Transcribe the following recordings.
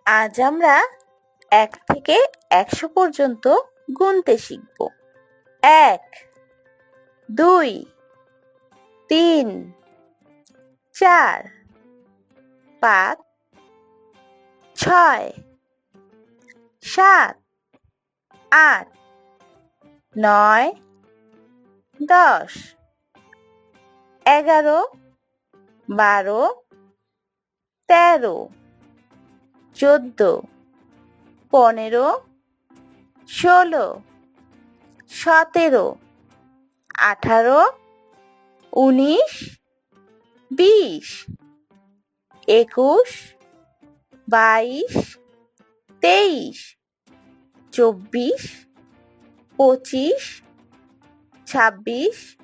আজ আমরা ১ থেকে ১০০ পর্যন্ত গুনতে শিখব। ১, ২, ৩, ৪, ৫, ৬, ৭, ৮, ৯, ১০, ১১, ১২, ১৩, ১৪, ১৫, ১৬, ১৭, ১৮, ১৯, ২০, ২১, ২২, ২৩, ২৪, ২৫, ২৬,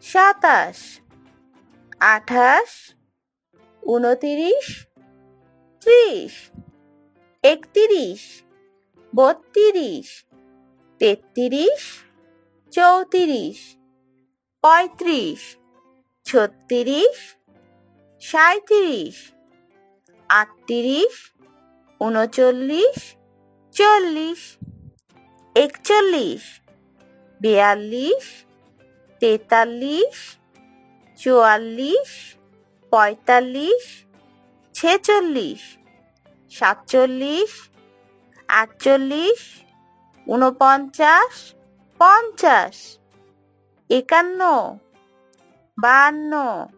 ২৭, ২৮, ২৯, ৩০, ৩১, ৩২, ৩৩, ৩৪, ৩৫, ৩৬, ৩৭, ৩৮, ৩৯, ৪০, ৪১, ৪২, ৪৩, ৪৪, ৪৫, ৪৬, ৪৭, ৪৮, ৪৯, ৫০, ৫১, ৫২,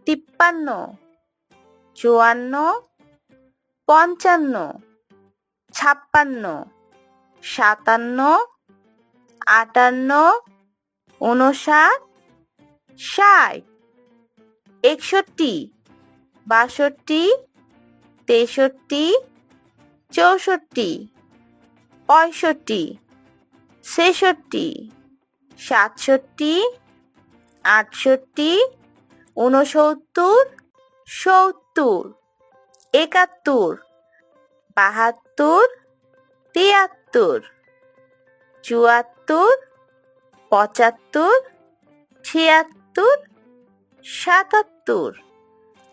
৫৩, ৫৪, ৫৫, ৫৬, ৫৭, ৫৮, ৫৯, ৬০, ৬১, ৬২, ৬৩, ৬৪, ৬৫, ৬৬, ৬৭, ৬৮, ৬৯, ৭০, ৭১, ৭২, ৭৩, ৭৪, ৭৫, ৭৬, ৭৭,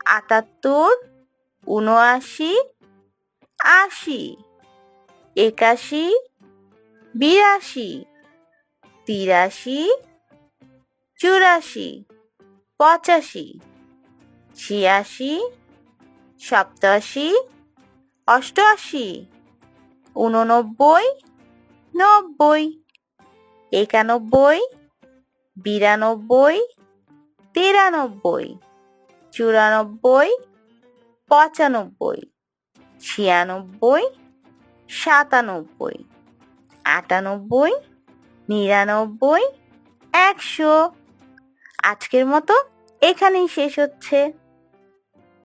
৭৮, ৭৯, ৮০, ৮১, ৮২, ৮৩, ৮৪, ৮৫, ৮৬, ৮৭, ৮৮, ৮৯, ৯০, ৯১, ৯২, ৯৩, ৯৪, ৯৫, ৯৬, ৯৭, ৯৮, ৯৯, ১০০। আজকের মতো এখানেই শেষ হচ্ছে।